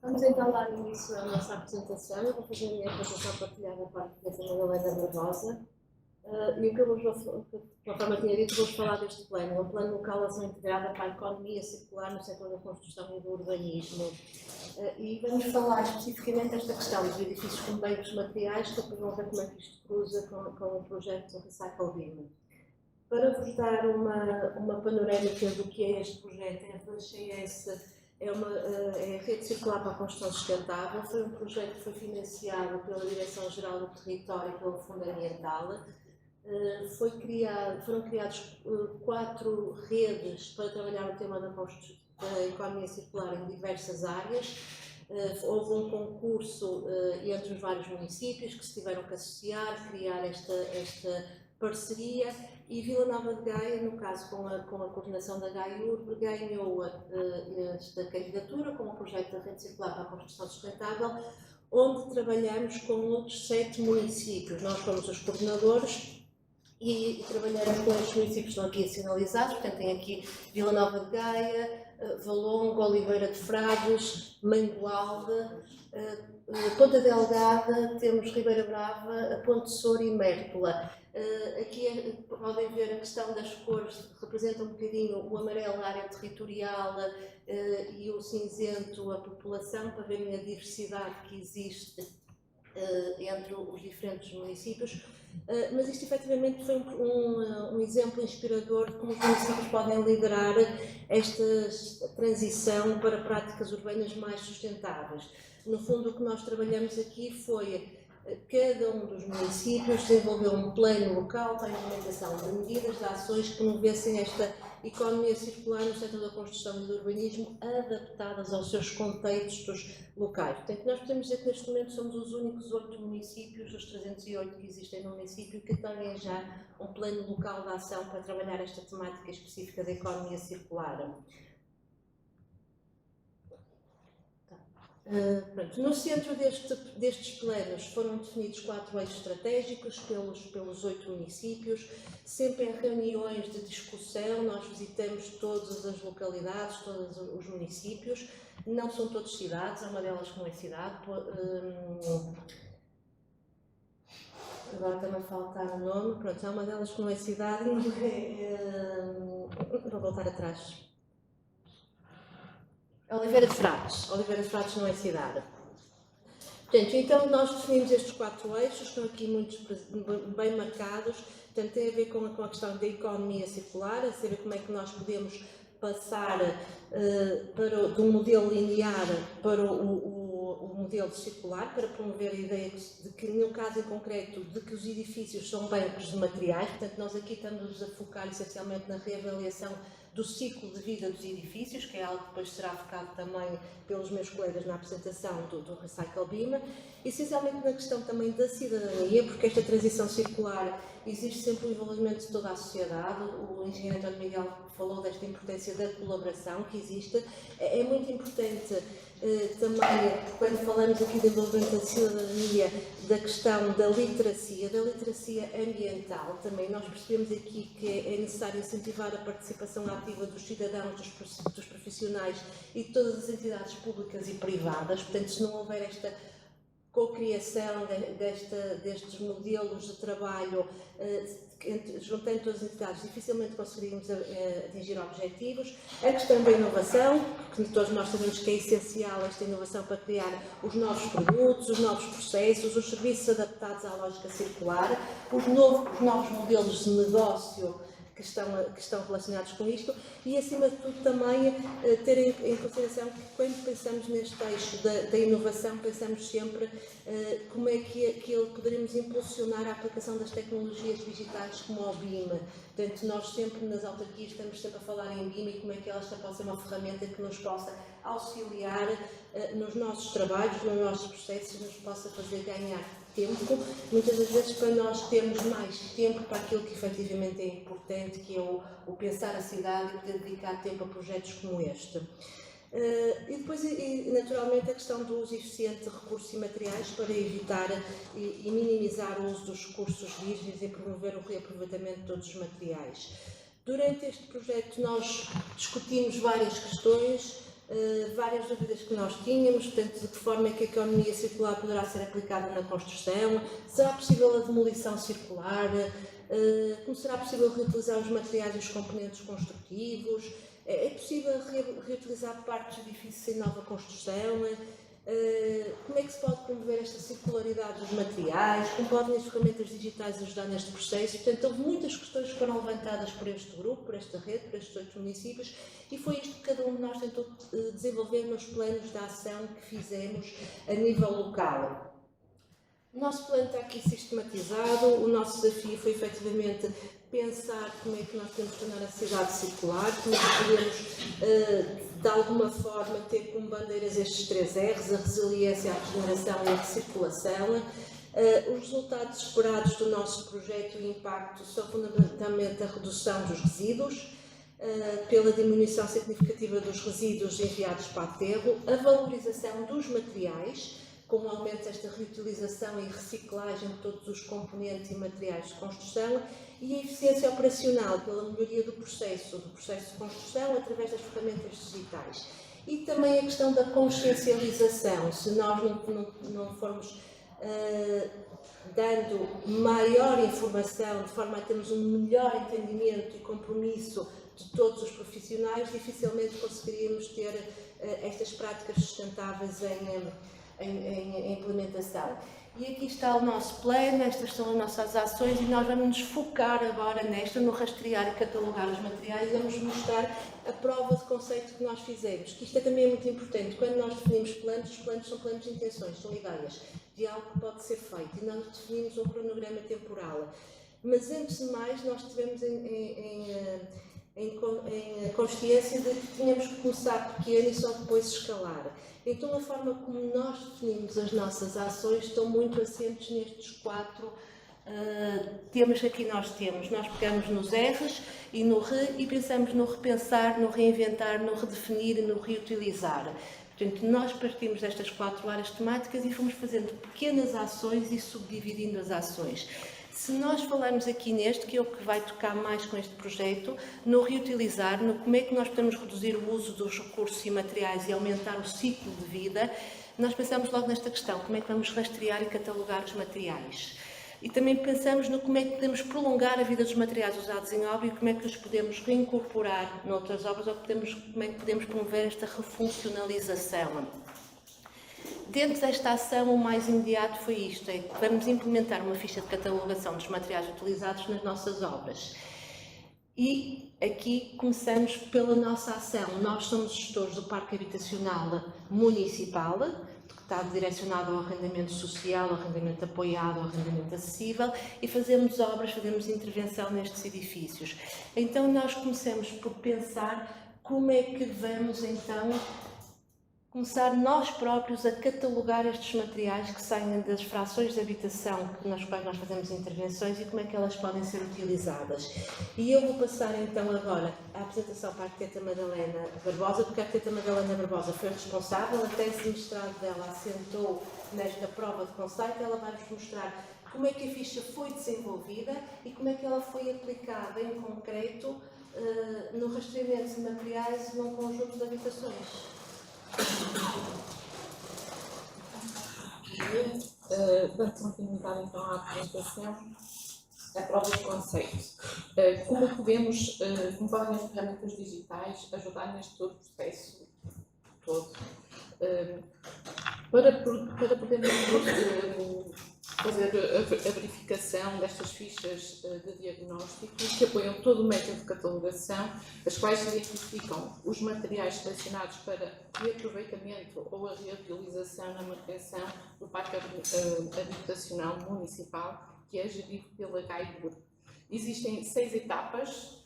Vamos então dar início à nossa apresentação. Eu vou fazer a minha apresentação partilhada para a professora Helena Barbosa. E o que eu vou, conforme eu tinha dito, vou falar deste plano. É um plano local de ação integrada para a economia circular no setor da construção e do urbanismo. E vamos falar especificamente desta questão dos edifícios com bens materiais, que depois vão ver como é que isto cruza com o projeto do Recycle BIM. Para vos dar uma panorâmica do que é este projeto, a RCS é a Rede Circular para a Construção Sustentável. Foi um projeto que foi financiado pela Direção-Geral do Território e pelo Fundo Ambiental. Foram criados 4 redes para trabalhar o tema da economia circular em diversas áreas. Houve um concurso entre os vários municípios que se tiveram que associar, criar esta parceria, e Vila Nova de Gaia, no caso com a coordenação da GAIURB, ganhou esta candidatura com o projeto da Rede Circular para a Construção Sustentável, onde trabalhamos com outros 7 municípios. Nós fomos os coordenadores e trabalhamos com estes municípios que estão aqui sinalizados. Portanto, tem aqui Vila Nova de Gaia, Valongo, Oliveira de Frades, Mangualde, Ponta Delgada, temos Ribeira Brava, Ponte Soura e Mértola. Aqui podem ver a questão das cores, representa um bocadinho o amarelo a área territorial e o cinzento a população, para verem a diversidade que existe entre os diferentes municípios. Mas isto efetivamente foi um exemplo inspirador de como os municípios podem liderar esta transição para práticas urbanas mais sustentáveis. No fundo, o que nós trabalhamos aqui foi cada um dos municípios desenvolveu um plano local para a implementação de medidas, de ações que promovessem esta economia circular no setor da construção e do urbanismo, adaptadas aos seus contextos locais. Portanto, nós podemos dizer que neste momento somos os únicos 8 municípios, os 308 que existem no município, que têm já um plano local de ação para trabalhar esta temática específica da economia circular. No centro destes planos foram definidos 4 eixos estratégicos pelos 8 municípios, sempre em reuniões de discussão. Nós visitamos todas as localidades, todos os municípios, não são todas cidades, há uma delas que não é cidade. Agora está-me a faltar o nome, pronto, há uma delas que não é cidade, não é, vou voltar atrás. Oliveira de Frades não é cidade. Portanto, então nós definimos estes 4 eixos, estão aqui muito bem marcados. Portanto, tem a ver com a questão da economia circular, a saber como é que nós podemos passar de um modelo linear para o modelo circular, para promover a ideia de que, no caso em concreto, de que os edifícios são bancos de materiais. Portanto, nós aqui estamos a focar essencialmente na reavaliação do ciclo de vida dos edifícios, que é algo que depois será focado também pelos meus colegas na apresentação do Recycle BIM, essencialmente na questão também da cidadania, porque esta transição circular exige sempre o envolvimento de toda a sociedade. O engenheiro António Miguel falou desta importância da colaboração que existe. É muito importante também, quando falamos aqui de envolvimento da cidadania, da questão da literacia ambiental. Também nós percebemos aqui que é necessário incentivar a participação ativa dos cidadãos, dos profissionais e de todas as entidades públicas e privadas. Portanto, se não houver esta cocriação destes modelos de trabalho juntando todas as entidades, dificilmente conseguiríamos atingir objetivos. A questão da inovação, porque todos nós sabemos que é essencial esta inovação para criar os novos produtos, os novos processos, os serviços adaptados à lógica circular, os novos modelos de negócio que estão relacionados com isto, e acima de tudo também ter em consideração que quando pensamos neste eixo da inovação, pensamos sempre como é que poderemos impulsionar a aplicação das tecnologias digitais como o BIM. Portanto, nós sempre nas autarquias estamos sempre a falar em BIM e como é que ela pode ser uma ferramenta que nos possa auxiliar nos nossos trabalhos, nos nossos processos, nos possa fazer ganhar tempo, muitas das vezes para nós termos mais tempo para aquilo que efetivamente é importante, que é o pensar a cidade e poder dedicar tempo a projetos como este. E depois, naturalmente, a questão do uso eficiente de recursos e materiais para evitar e minimizar o uso dos recursos virgens e promover o reaproveitamento de todos os materiais. Durante este projeto nós discutimos várias questões, várias dúvidas que nós tínhamos, portanto, de que forma é que a economia circular poderá ser aplicada na construção, será possível a demolição circular, como será possível reutilizar os materiais e os componentes construtivos, é possível reutilizar partes de edifícios em nova construção, como é que se pode promover esta circularidade dos materiais, como podem as ferramentas digitais ajudar neste processo. Portanto, houve muitas questões que foram levantadas por este grupo, por esta rede, por estes 8 municípios, e foi isto que cada um de nós tentou desenvolver nos planos de ação que fizemos a nível local. O nosso plano está aqui sistematizado, o nosso desafio foi efetivamente pensar como é que nós podemos tornar a cidade circular, como é que podemos, de alguma forma, ter como bandeiras estes 3 R's, a resiliência, a regeneração e a recirculação. Os resultados esperados do nosso projeto e impacto são fundamentalmente a redução dos resíduos, pela diminuição significativa dos resíduos enviados para aterro, a valorização dos materiais, com o aumento desta reutilização e reciclagem de todos os componentes e materiais de construção, e a eficiência operacional pela melhoria do processo de construção através das ferramentas digitais. E também a questão da consciencialização. Se nós não formos dando maior informação, de forma a termos um melhor entendimento e compromisso de todos os profissionais, dificilmente conseguiríamos ter estas práticas sustentáveis em implementação. E aqui está o nosso plano, estas são as nossas ações e nós vamos nos focar agora no rastrear e catalogar os materiais e vamos mostrar a prova de conceito que nós fizemos, que isto também é muito importante. Quando nós definimos planos, os planos são planos de intenções, são ideias de algo que pode ser feito e nós definimos um cronograma temporal. Mas antes de mais, nós tivemos em consciência de que tínhamos que começar pequeno e só depois escalar. Então, a forma como nós definimos as nossas ações estão muito assentes nestes 4 temas que aqui nós temos. Nós pegamos nos R's e no R e pensamos no repensar, no reinventar, no redefinir e no reutilizar. Portanto, nós partimos destas 4 áreas temáticas e fomos fazendo pequenas ações e subdividindo as ações. Se nós falarmos aqui neste, que é o que vai tocar mais com este projeto, no reutilizar, no como é que nós podemos reduzir o uso dos recursos e materiais e aumentar o ciclo de vida, nós pensamos logo nesta questão, como é que vamos rastrear e catalogar os materiais. E também pensamos no como é que podemos prolongar a vida dos materiais usados em obra e como é que os podemos reincorporar noutras obras ou como é que podemos promover esta refuncionalização. Dentro desta ação, o mais imediato foi isto, é que vamos implementar uma ficha de catalogação dos materiais utilizados nas nossas obras. E aqui começamos pela nossa ação. Nós somos gestores do Parque Habitacional Municipal, que está direcionado ao arrendamento social, ao arrendamento apoiado, ao arrendamento acessível, e fazemos obras, fazemos intervenção nestes edifícios. Então, nós começamos por pensar como é que vamos, então, começar nós próprios a catalogar estes materiais que saem das frações de habitação nas quais nós fazemos intervenções e como é que elas podem ser utilizadas. E eu vou passar então agora a apresentação para a arquiteta Madalena Barbosa, porque a arquiteta Madalena Barbosa foi responsável, a tese de mestrado dela assentou nesta prova de conceito, ela vai-vos mostrar como é que a ficha foi desenvolvida e como é que ela foi aplicada em concreto no rastreamento de materiais num conjunto de habitações. Dando continuidade então à apresentação, a prova de conceito. Como podemos, como podem as ferramentas digitais ajudar neste todo o processo todo? Para podermos fazer a verificação destas fichas de diagnóstico que apoiam todo o método de catalogação, as quais identificam os materiais selecionados para reaproveitamento ou a reutilização na manutenção do Parque Habitacional Municipal, que é gerido pela GAIDUR. Existem 6 etapas.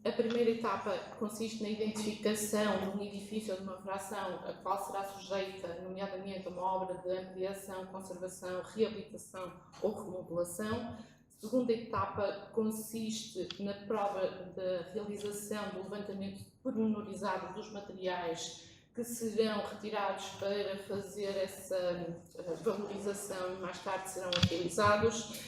A primeira etapa consiste na identificação de um edifício ou de uma fração a qual será sujeita, nomeadamente, a uma obra de ampliação, conservação, reabilitação ou remodelação. A segunda etapa consiste na prova da realização do levantamento pormenorizado dos materiais que serão retirados para fazer essa valorização e mais tarde serão utilizados.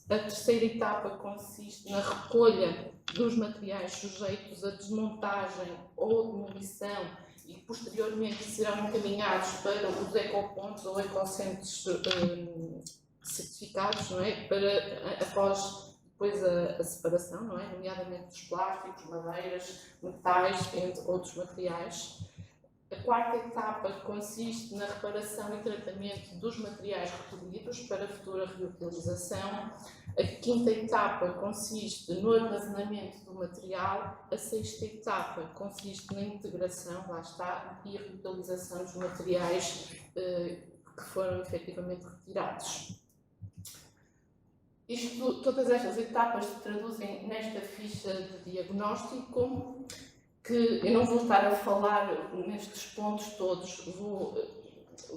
A terceira etapa consiste na recolha dos materiais sujeitos a desmontagem ou demolição e posteriormente serão encaminhados para os ecopontos ou ecocentros certificados, não é? Para, após depois a separação, não é? Nomeadamente dos plásticos, madeiras, metais, entre outros materiais. A quarta etapa consiste na reparação e tratamento dos materiais recolhidos para futura reutilização. A quinta etapa consiste no armazenamento do material. A sexta etapa consiste na integração, lá está, e a reutilização dos materiais que foram efetivamente retirados. Todas estas etapas se traduzem nesta ficha de diagnóstico, que eu não vou estar a falar nestes pontos todos,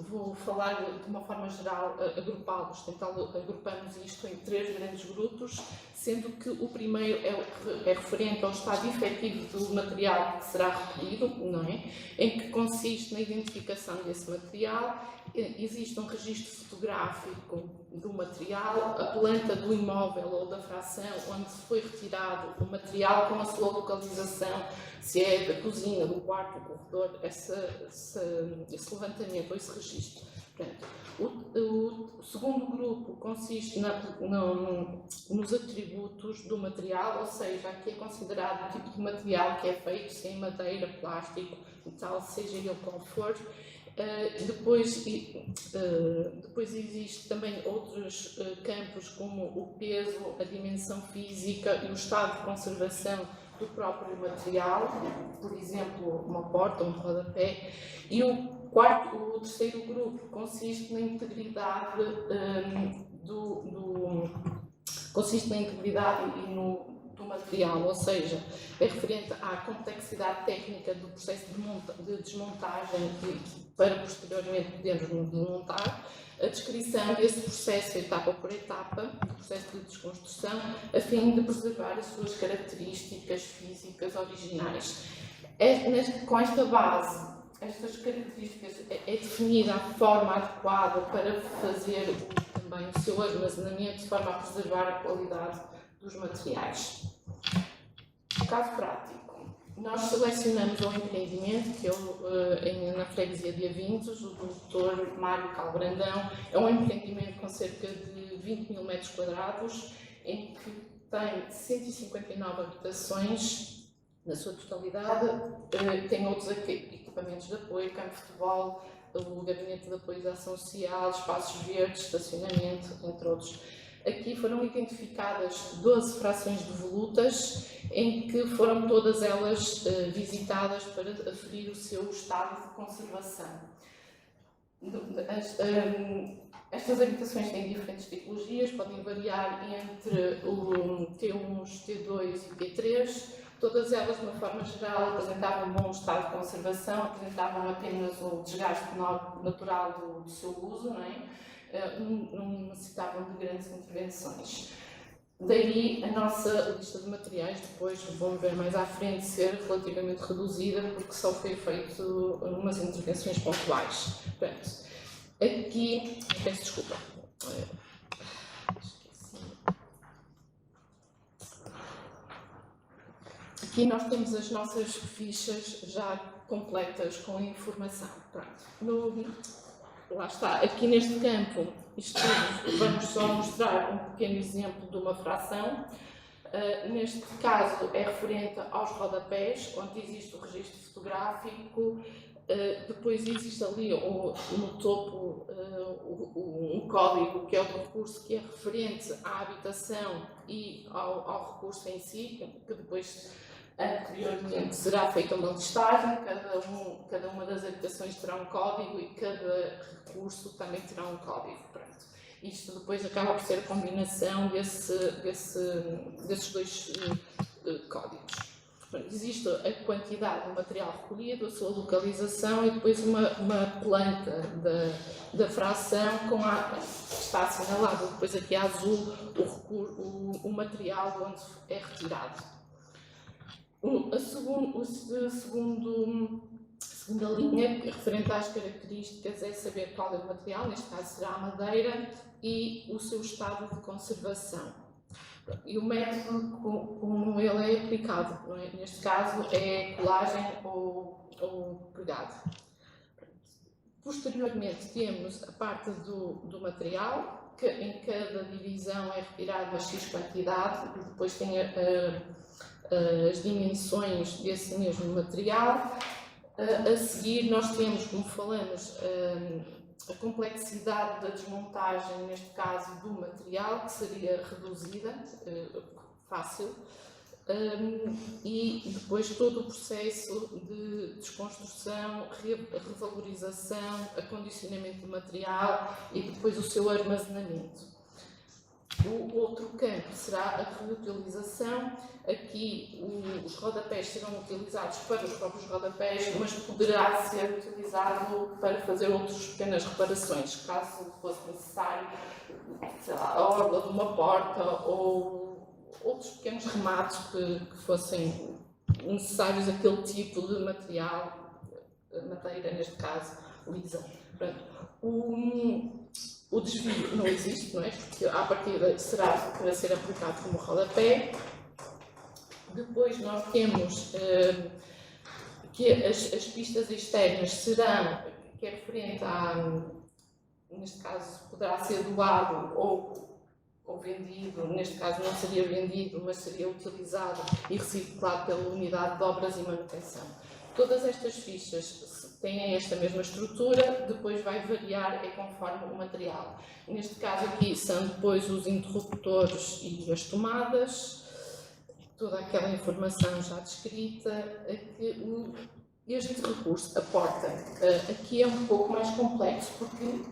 vou falar de uma forma geral, agrupá-los, agrupamos isto em 3 grandes grupos, sendo que o primeiro é referente ao estado efetivo do material que será recolhido, não é? Em que consiste na identificação desse material, existe um registro fotográfico do material, a planta do imóvel ou da fração onde foi retirado o material com a sua localização, se é da cozinha, do quarto, do corredor, esse levantamento ou esse registro. Portanto, o segundo grupo consiste nos atributos do material, ou seja, aqui é considerado o tipo de material que é feito, se é madeira, plástico, metal, seja ele qual for. Depois existe também outros campos como o peso, a dimensão física e o estado de conservação do próprio material, por exemplo, uma porta, um rodapé. E o terceiro grupo consiste na integridade do material, ou seja, é referente à complexidade técnica do processo de desmontagem para posteriormente podermos desmontar, a descrição desse processo etapa por etapa, do processo de desconstrução, a fim de preservar as suas características físicas originais. Com esta base, estas características é definida a forma adequada para fazer também o seu armazenamento de forma a preservar a qualidade dos materiais. Caso prático. Nós selecionamos um empreendimento, que na freguesia de Avintos, o do Dr. Mário Calbrandão. É um empreendimento com cerca de 20 mil metros quadrados, em que tem 159 habitações na sua totalidade, tem outros equipamentos de apoio, campo de futebol, o gabinete de apoio à ação social, espaços verdes, estacionamento, entre outros. Aqui foram identificadas 12 frações devolutas, em que foram todas elas visitadas para aferir o seu estado de conservação. Estas habitações têm diferentes tipologias, podem variar entre o T1, T2 e T3. Todas elas, de uma forma geral, apresentavam um bom estado de conservação, apresentavam apenas o desgaste natural do seu uso, não é? Não necessitavam de grandes intervenções. Daí a nossa lista de materiais, depois vamos ver mais à frente, ser relativamente reduzida, porque só foi feito umas intervenções pontuais. Portanto, aqui, peço desculpa. Aqui nós temos as nossas fichas já completas com a informação. Pronto. Lá está, aqui neste campo, vamos só mostrar um pequeno exemplo de uma fração. Neste caso é referente aos rodapés, onde existe o registro fotográfico, depois existe ali no topo um código que é o do recurso, que é referente à habitação e ao recurso em si, que depois anteriormente será feita uma listagem, cada uma das habitações terá um código e cada recurso também terá um código. Pronto. Isto depois acaba por ser a combinação desses dois códigos. Pronto, existe a quantidade do material recolhido, a sua localização e depois uma planta da fração que está assinalado depois aqui a azul o material de onde é retirado. A segunda linha, referente às características, é saber qual é o material, neste caso será a madeira, e o seu estado de conservação. E o método como ele é aplicado, não é? Neste caso é colagem ou ou pegado. Posteriormente temos a parte do material, que em cada divisão é retirada uma X quantidade e depois tem as dimensões desse mesmo material. A seguir nós temos, como falamos, a complexidade da desmontagem, neste caso do material, que seria reduzida, fácil, e depois todo o processo de desconstrução, revalorização, acondicionamento do material e depois o seu armazenamento. O outro campo será a reutilização. Aqui os rodapés serão utilizados para os próprios rodapés, mas poderá ser utilizado para fazer outras pequenas reparações, caso fosse necessário, sei lá, a orla de uma porta ou outros pequenos remates que fossem necessários àquele tipo de material, madeira neste caso, lisa. O desvio não existe, não é? Porque à partida será para ser aplicado como rodapé. Depois nós temos que as pistas externas serão, que é referente neste caso poderá ser doado ou vendido, neste caso não seria vendido, mas seria utilizado e reciclado pela unidade de obras e manutenção. Todas estas fichas têm esta mesma estrutura, depois vai variar conforme o material. Neste caso aqui são depois os interruptores e as tomadas, toda aquela informação já descrita. Este recurso, a porta, aqui é um pouco mais complexo, porque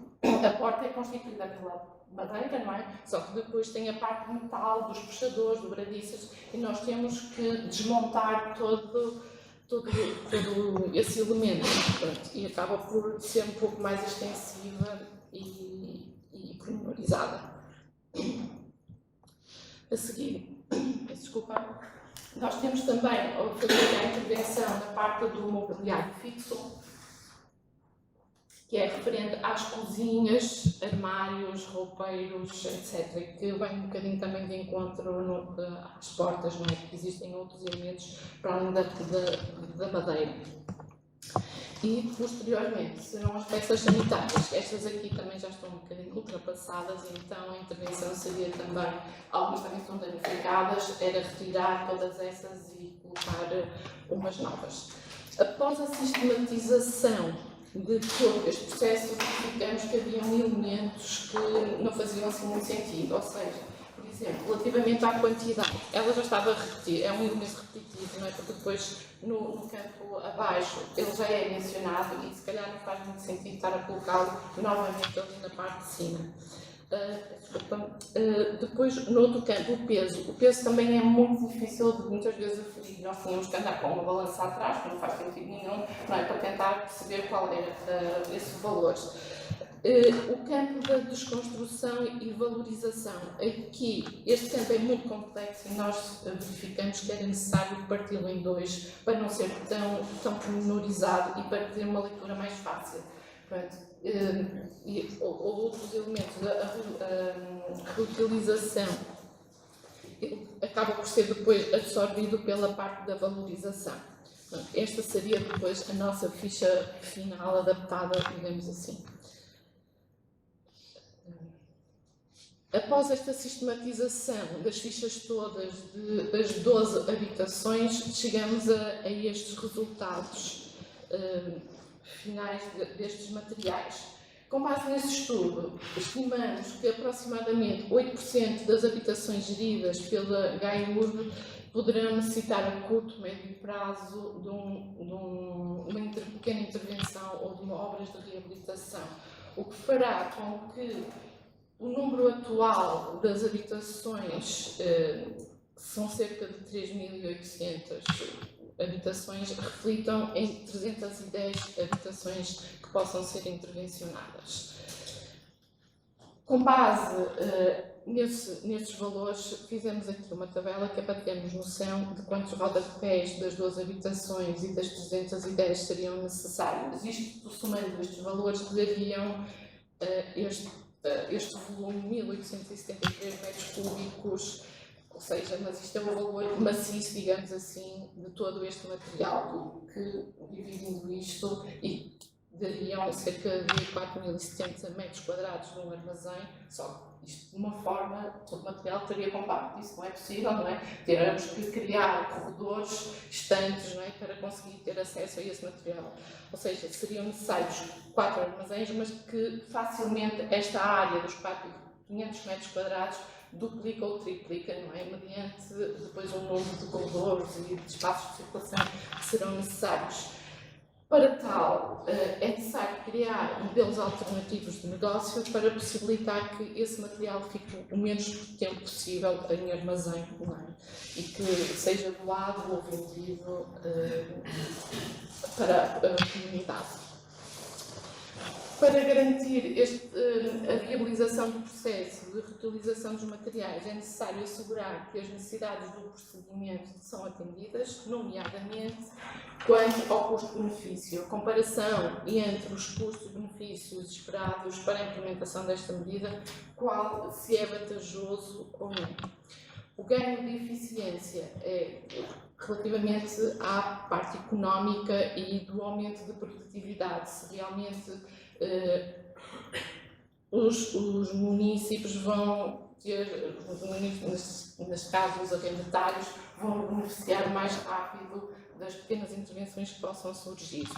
a porta é constituída pela madeira, não é? Só que depois tem a parte de metal, dos puxadores, dobradiças, e nós temos que desmontar todo esse elemento, portanto, e acaba por ser um pouco mais extensiva e pormenorizada. A seguir, desculpa, nós temos também a fazer a intervenção na parte do mobiliário fixo, que é referente às cozinhas, armários, roupeiros, etc., que vem um bocadinho também de encontro às portas, não é? Que existem outros elementos para além da madeira. E, posteriormente, serão as peças sanitárias. Estas aqui também já estão um bocadinho ultrapassadas, e então a intervenção seria também, algumas também estão danificadas, era retirar todas essas e colocar umas novas. Após a sistematização de todo este processo, verificamos que haviam elementos que não faziam assim muito sentido, ou seja, por exemplo, relativamente à quantidade, ela já estava a repetir, é um elemento repetitivo, não é? Porque depois no campo abaixo ele já é mencionado e se calhar não faz muito sentido estar a colocá-lo novamente ali na parte de cima. Depois, no outro campo, o peso também é muito difícil de muitas vezes aferir. Nós tínhamos que andar com uma balança atrás, que não faz sentido nenhum, não é? Para tentar perceber qual era esse valor. O campo da desconstrução e valorização. Aqui, este campo é muito complexo e nós verificamos que era necessário parti-lo em dois para não ser tão pormenorizado e para ter uma leitura mais fácil. Portanto, e outros elementos da reutilização acaba por ser depois absorvido pela parte da valorização. Portanto, esta seria depois a nossa ficha final adaptada, digamos assim. Após esta sistematização das fichas todas das 12 habitações, chegamos a estes resultados finais destes materiais. Com base nesse estudo, estimamos que aproximadamente 8% das habitações geridas pela GAIURB poderão necessitar a curto, médio prazo de uma pequena intervenção ou de obras de reabilitação, o que fará com que o número atual das habitações, são cerca de 3.800 habitações, reflitam em 310 habitações que possam ser intervencionadas. Com base nesses valores, fizemos aqui uma tabela que é para termos noção de quantos rodapés das 12 habitações e das 310 seriam necessários. Isto, somando estes valores, dariam este volume, 1.873 metros cúbicos, Ou seja, mas isto é um valor maciço, digamos assim, de todo este material, que, dividindo isto, e dariam cerca de 4.070 metros quadrados num armazém, só isto de uma forma, todo o material estaria compacto. Isso não é possível, não é? Teremos que criar corredores, estantes, não é? Para conseguir ter acesso a esse material. Ou seja, seriam necessários 4 armazéns, mas que facilmente esta área dos 500 metros quadrados duplica ou triplica, não é? Mediante depois um número de corredores e de espaços de circulação que serão necessários. Para tal, é necessário criar modelos alternativos de negócio para possibilitar que esse material fique o menos tempo possível em armazém, não é? E que seja doado ou vendido para a comunidade. Para garantir a viabilização do processo de reutilização dos materiais, é necessário assegurar que as necessidades do procedimento são atendidas, nomeadamente quanto ao custo-benefício, a comparação entre os custos-benefícios esperados para a implementação desta medida, qual se é vantajoso ou não. O ganho de eficiência é relativamente à parte económica e do aumento de produtividade, se realmente os municípios vão ter, neste caso os arrendatários, vão beneficiar mais rápido das pequenas intervenções que possam surgir.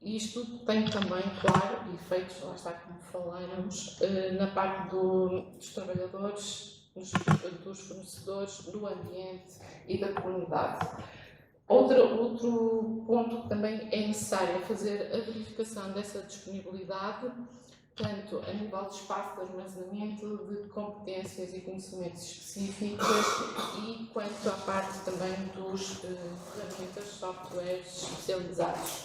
Isto tem também, claro, efeitos, lá está como falamos, na parte dos trabalhadores, dos fornecedores, do ambiente e da comunidade. Outro ponto que também é necessário é fazer a verificação dessa disponibilidade, tanto a nível de espaço de armazenamento, de competências e conhecimentos específicos e quanto à parte também dos ferramentas, softwares especializados.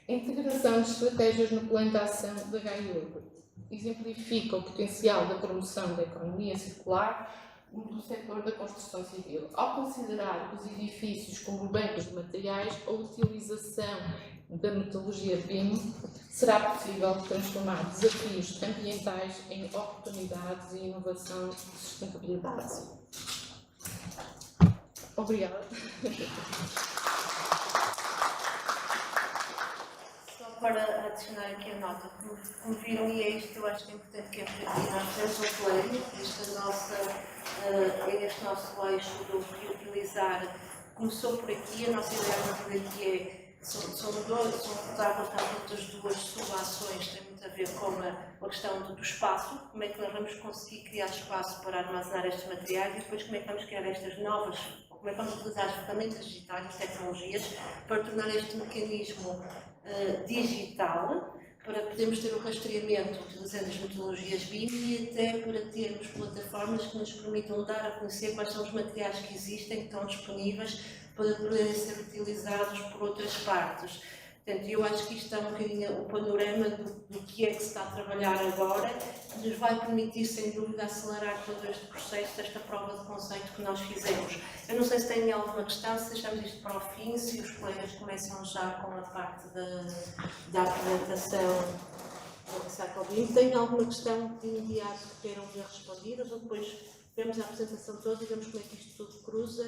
A integração de estratégias no plano de ação da HIURB exemplifica o potencial da promoção da economia circular do setor da construção civil. Ao considerar os edifícios como bancos de materiais, a utilização da metodologia BIM será possível transformar desafios ambientais em oportunidades e inovação e sustentabilidade. Obrigada. Para adicionar aqui a nota, como viram, e é isto eu acho que é importante que é aqui, nós temos um plano, este nosso eixo do reutilizar começou por aqui, a nossa ideia aqui são outras duas subações, tem muito a ver com a questão do espaço, como é que nós vamos conseguir criar espaço para armazenar estes materiais e depois como é que vamos criar estas novas, ou como é que vamos utilizar as ferramentas digitais, as tecnologias, para tornar este mecanismo digital, para podermos ter o rastreamento utilizando as metodologias BIM e até para termos plataformas que nos permitam dar a conhecer quais são os materiais que existem, que estão disponíveis para poderem ser utilizados por outras partes. Portanto, eu acho que isto é um bocadinho o panorama do que é que se está a trabalhar agora, que nos vai permitir, sem dúvida, acelerar todo este processo, desta prova de conceito que nós fizemos. Eu não sei se têm alguma questão, se deixamos isto para o fim, se os colegas começam já com a parte da apresentação do Sacobim. Tem alguma questão de imediato que queiram ver respondidas, ou depois vemos a apresentação toda e vemos como é que isto tudo cruza